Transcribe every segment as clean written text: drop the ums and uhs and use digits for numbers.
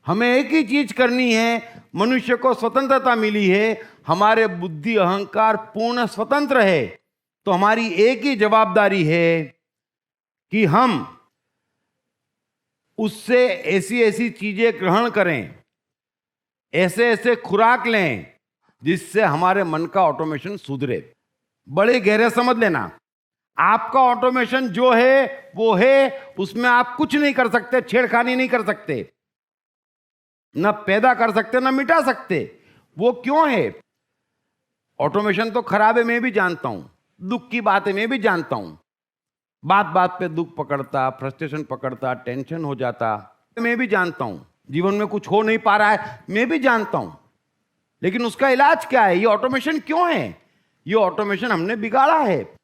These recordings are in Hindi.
हमें एक ही चीज करनी है, मनुष्य को स्वतंत्रता मिली है, हमारे बुद्धि अहंकार पूर्ण स्वतंत्र है। तो हमारी एक ही जवाबदारी है कि हम उससे ऐसी ऐसी चीजें ग्रहण करें, ऐसे ऐसे खुराक लें जिससे हमारे मन का ऑटोमेशन सुधरे। बड़े गहरे समझ लेना, आपका ऑटोमेशन जो है वो है, उसमें आप कुछ नहीं कर सकते, छेड़खानी नहीं कर सकते, न पैदा कर सकते न मिटा सकते। वो क्यों है? ऑटोमेशन तो खराब है, मैं भी जानता हूं, दुख की बात है, मैं भी जानता हूं, बात बात पे दुख पकड़ता, फ्रस्ट्रेशन पकड़ता, टेंशन हो जाता, मैं भी जानता हूं, जीवन में कुछ हो नहीं पा रहा है, मैं भी जानता हूं। लेकिन उसका इलाज क्या है? ये ऑटोमेशन क्यों है? ये ऑटोमेशन हमने बिगाड़ा है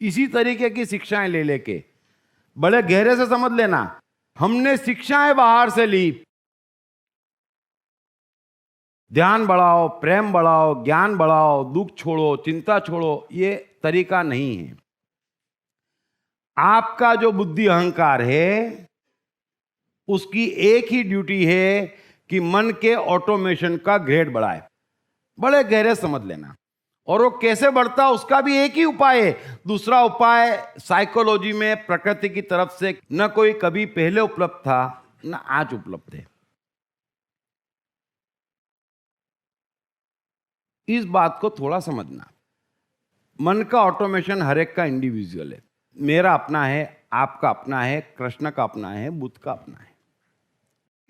इसी तरीके की शिक्षाएं ले लेके। बड़े गहरे से समझ लेना, हमने शिक्षाएं बाहर से ली, ध्यान बढ़ाओ, प्रेम बढ़ाओ, ज्ञान बढ़ाओ, दुख छोड़ो, चिंता छोड़ो, ये तरीका नहीं है। आपका जो बुद्धि अहंकार है उसकी एक ही ड्यूटी है कि मन के ऑटोमेशन का ग्रेड बढ़ाए। बड़े गहरे समझ लेना। और वो कैसे बढ़ता, उसका भी एक ही उपाय है। दूसरा उपाय साइकोलॉजी में प्रकृति की तरफ से न कोई कभी पहले उपलब्ध था न आज उपलब्ध है। इस बात को थोड़ा समझना। मन का ऑटोमेशन हर एक का इंडिविजुअल है। मेरा अपना है, आपका अपना है, कृष्ण का अपना है, बुद्ध का अपना है।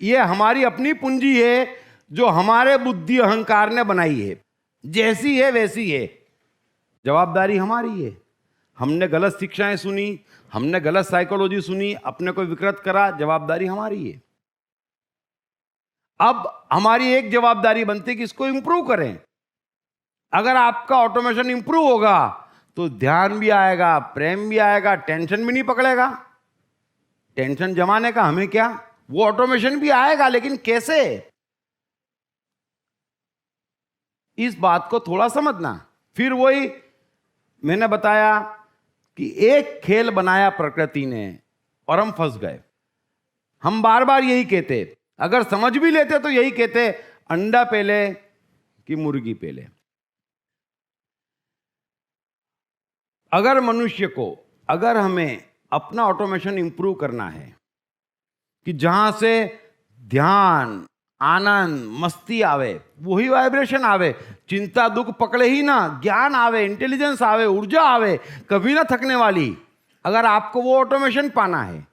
यह हमारी अपनी पूंजी है जो हमारे बुद्धि अहंकार ने बनाई है। जैसी है वैसी है, जवाबदारी हमारी है। हमने गलत शिक्षाएं सुनी, हमने गलत साइकोलॉजी सुनी, अपने को विकृत करा, जवाबदारी हमारी है। अब हमारी एक जवाबदारी बनती है कि इसको इंप्रूव करें। अगर आपका ऑटोमेशन इंप्रूव होगा तो ध्यान भी आएगा, प्रेम भी आएगा, टेंशन भी नहीं पकड़ेगा। टेंशन जमाने का हमें क्या, वो ऑटोमेशन भी आएगा, लेकिन कैसे? इस बात को थोड़ा समझना। फिर वही मैंने बताया कि एक खेल बनाया प्रकृति ने और हम फंस गए। हम बार बार यही कहते, अगर समझ भी लेते तो यही कहते, अंडा पहले कि मुर्गी पहले। अगर मनुष्य को, अगर हमें अपना ऑटोमेशन इंप्रूव करना है कि जहां से ध्यान, आनंद, मस्ती आवे, वही वाइब्रेशन आवे, चिंता दुख पकड़े ही ना, ज्ञान आवे, इंटेलिजेंस आवे, ऊर्जा आवे, कभी ना थकने वाली। अगर आपको वो ऑटोमेशन पाना है,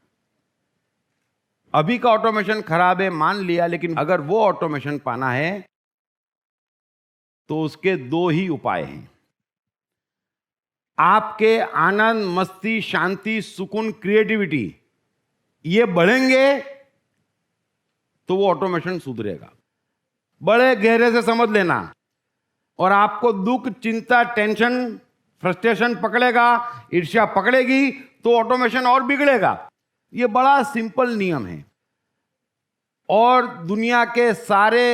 अभी का ऑटोमेशन खराब है मान लिया, लेकिन अगर वो ऑटोमेशन पाना है तो उसके दो ही उपाय हैं। आपके आनंद, मस्ती, शांति, सुकून, क्रिएटिविटी ये बढ़ेंगे तो वो ऑटोमेशन सुधरेगा। बड़े गहरे से समझ लेना। और आपको दुख, चिंता, टेंशन, फ्रस्ट्रेशन पकड़ेगा, ईर्ष्या पकड़ेगी तो ऑटोमेशन और बिगड़ेगा। ये बड़ा सिंपल नियम है। और दुनिया के सारे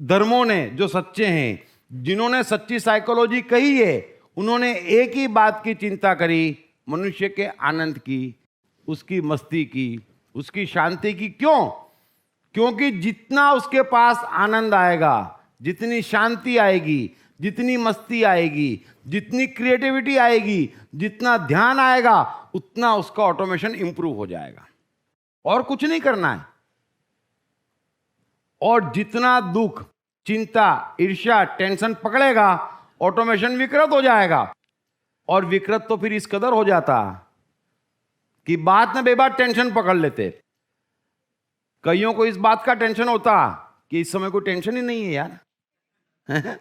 धर्मों ने जो सच्चे हैं, जिन्होंने सच्ची साइकोलॉजी कही है, उन्होंने एक ही बात की चिंता करी, मनुष्य के आनंद की, उसकी मस्ती की, उसकी शांति की। क्यों? क्योंकि जितना उसके पास आनंद आएगा, जितनी शांति आएगी, जितनी मस्ती आएगी, जितनी क्रिएटिविटी आएगी, जितना ध्यान आएगा, उतना उसका ऑटोमेशन इंप्रूव हो जाएगा। और कुछ नहीं करना है। और जितना दुख, चिंता, ईर्ष्या, टेंशन पकड़ेगा, ऑटोमेशन विकृत हो जाएगा। और विकृत तो फिर इस कदर हो जाता कि बात न बेबात टेंशन पकड़ लेते। कईयों को इस बात का टेंशन होता कि इस समय कोई टेंशन ही नहीं है यार।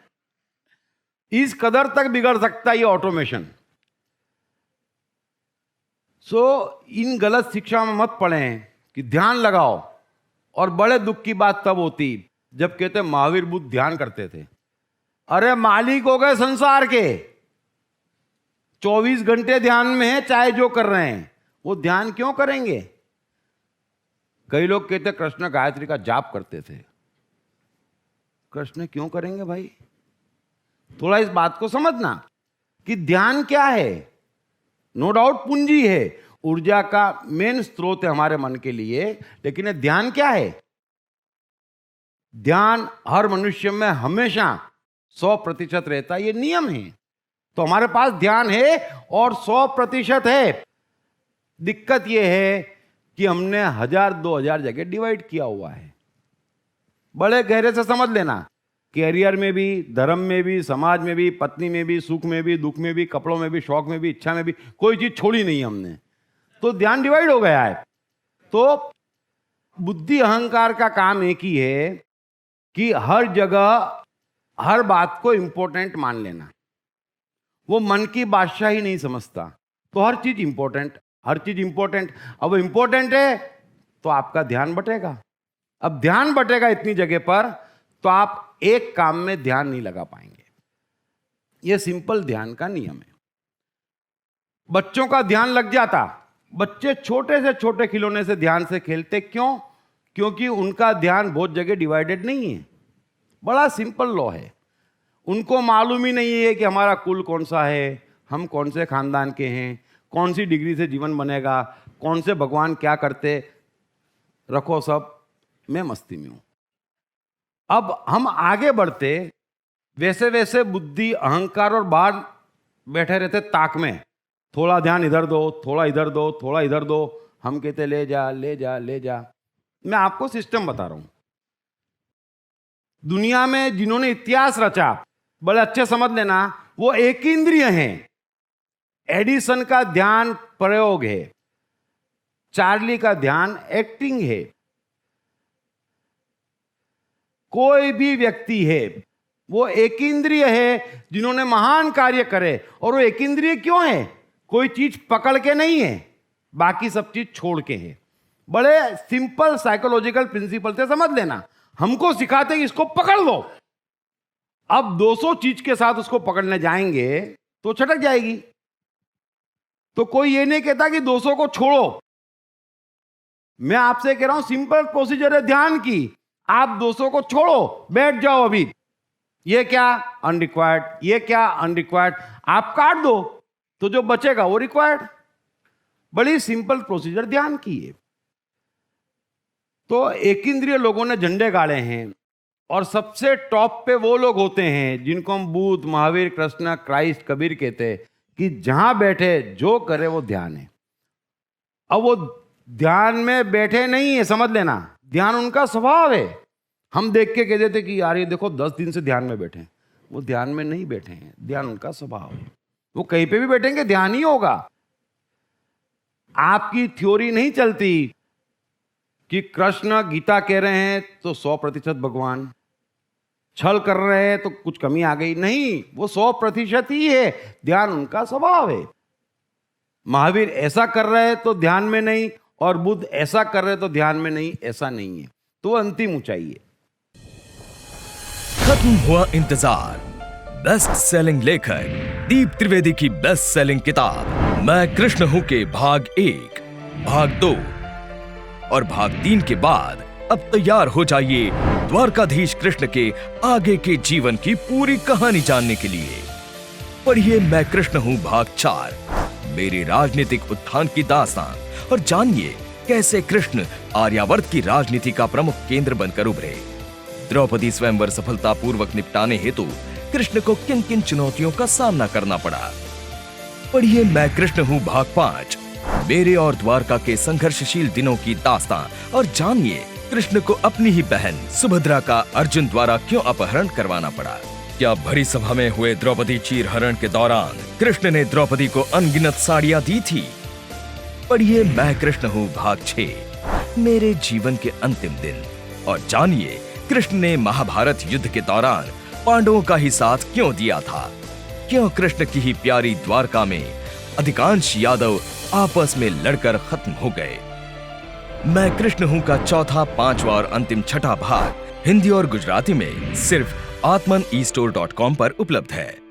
इस कदर तक बिगड़ सकता है ये ऑटोमेशन। इन गलत शिक्षा में मत पड़ें कि ध्यान लगाओ। और बड़े दुख की बात तब होती जब कहते महावीर बुद्ध ध्यान करते थे। अरे मालिक हो गए संसार के, 24 घंटे ध्यान में है, चाहे जो कर रहे हैं। वो ध्यान क्यों करेंगे? कई लोग कहते कृष्ण गायत्री का जाप करते थे। कृष्ण क्यों करेंगे भाई? थोड़ा इस बात को समझना कि ध्यान क्या है। नो डाउट पूंजी है, ऊर्जा का मेन स्रोत है हमारे मन के लिए, लेकिन ध्यान क्या है? ध्यान हर मनुष्य में हमेशा 100% रहता है, ये नियम है। तो हमारे पास ध्यान है और 100% है। दिक्कत ये है कि हमने 1000-2000 जगह डिवाइड किया हुआ है। बड़े गहरे से समझ लेना, कैरियर में भी, धर्म में भी, समाज में भी, पत्नी में भी, सुख में भी, दुख में भी, कपड़ों में भी, शौक में भी, इच्छा में भी, कोई चीज छोड़ी नहीं हमने। तो ध्यान डिवाइड हो गया है। तो बुद्धि अहंकार का काम एक ही है कि हर जगह हर बात को इंपॉर्टेंट मान लेना। वो मन की बादशाही नहीं समझता, तो हर चीज इंपॉर्टेंट, हर चीज इंपॉर्टेंट। अब वो इंपॉर्टेंट है तो आपका ध्यान बटेगा। अब ध्यान बटेगा इतनी जगह पर तो आप एक काम में ध्यान नहीं लगा पाएंगे। यह सिंपल ध्यान का नियम है। बच्चों का ध्यान लग जाता, बच्चे छोटे से छोटे खिलौने से ध्यान से खेलते, क्यों? क्योंकि उनका ध्यान बहुत जगह डिवाइडेड नहीं है। बड़ा सिंपल लॉ है। उनको मालूम ही नहीं है कि हमारा कुल कौन सा है, हम कौन से खानदान के हैं, कौन सी डिग्री से जीवन बनेगा, कौन से भगवान क्या करते, रखो सब, मैं मस्ती में हूं। अब हम आगे बढ़ते वैसे वैसे बुद्धि अहंकार और बाहर बैठे रहते ताक में, थोड़ा ध्यान इधर दो, थोड़ा इधर दो, थोड़ा इधर दो। हम कहते ले जा ले जा ले जा। मैं आपको सिस्टम बता रहा हूं। दुनिया में जिन्होंने इतिहास रचा, बड़े अच्छे समझ लेना, वो एक इंद्रिय हैं। एडिसन का ध्यान प्रयोग है, चार्ली का ध्यान एक्टिंग है। कोई भी व्यक्ति है वो एक इंद्रिय है जिन्होंने महान कार्य करे। और वो एक इंद्रिय क्यों है? कोई चीज पकड़ के नहीं है, बाकी सब चीज छोड़ के है। बड़े सिंपल साइकोलॉजिकल प्रिंसिपल से समझ लेना। हमको सिखाते कि इसको पकड़ लो। अब 200 चीज के साथ उसको पकड़ने जाएंगे तो छटक जाएगी। तो कोई ये नहीं कहता कि 200 को छोड़ो। मैं आपसे कह रहा हूं सिंपल प्रोसीजर है ध्यान की। आप 200 को छोड़ो, बैठ जाओ अभी। ये क्या? अनरिक्वायर्ड। ये क्या? अनरिक्वायर्ड। आप काट दो तो जो बचेगा वो रिक्वायर्ड। बड़ी सिंपल प्रोसीजर ध्यान की है। तो एक इंद्रिय लोगों ने झंडे गाड़े हैं और सबसे टॉप पे वो लोग होते हैं जिनको हम बुद्ध, महावीर, कृष्ण, क्राइस्ट, कबीर कहते हैं कि जहां बैठे जो करे वो ध्यान है। अब वो ध्यान में बैठे नहीं है, समझ लेना। ध्यान उनका स्वभाव है। हम देख के कह देते कि यार ये देखो 10 दिन से ध्यान में बैठे हैं। वो ध्यान में नहीं बैठे हैं, ध्यान उनका स्वभाव है। वो कहीं पे भी बैठेंगे ध्यान ही होगा। आपकी थ्योरी नहीं चलती कि कृष्ण गीता कह रहे हैं तो 100% भगवान, छल कर रहे हैं तो कुछ कमी आ गई। नहीं, वो 100% ही है। ध्यान उनका स्वभाव है। महावीर ऐसा कर रहे हैं तो ध्यान में नहीं, और बुद्ध ऐसा कर रहे हैं तो ध्यान में नहीं, ऐसा नहीं है। तो वो अंतिम ऊंचाई है। खत्म हुआ इंतजार। बेस्ट सेलिंग लेखक दीप त्रिवेदी की बेस्ट सेलिंग किताब मैं कृष्ण हूं के भाग 1, भाग 2 और भाग 3 के बाद अब तैयार हो जाइए द्वारकाधीश कृष्ण के आगे के जीवन की पूरी कहानी जानने के लिए। पढ़िए मैं कृष्ण हूं भाग 4, मेरे राजनीतिक उत्थान की दास्तान, और जानिए कैसे कृष्ण आर्यावर्त की राजनीति का प्रमुख केंद्र बनकर उभरे। द्रौपदी स्वयंवर सफलतापूर्वक निपटाने हेतु कृष्ण को किन किन चुनौतियों का सामना करना पड़ा। पढ़िए मैं कृष्ण हूं भाग 5, मेरे और द्वारका के संघर्षशील दिनों की दास्तान, और जानिए कृष्ण को अपनी ही बहन सुभद्रा का अर्जुन द्वारा क्यों अपहरण करवाना पड़ा। क्या भरी सभा में हुए द्रौपदी चीरहरण के दौरान कृष्ण ने द्रौपदी को अनगिनत साड़ियां दी थी। पढ़िए मैं कृष्ण हूं भाग 6, मेरे जीवन के अंतिम दिन, और जानिए कृष्ण ने महाभारत युद्ध के दौरान पांडवों का ही साथ क्यों दिया था। क्यों कृष्ण की ही प्यारी द्वारका में अधिकांश यादव आपस में लड़कर खत्म हो गए। मैं कृष्ण हूं का चौथा, 5वां और अंतिम 6ठा भाग हिंदी और गुजराती में सिर्फ atmanestore.com पर उपलब्ध है।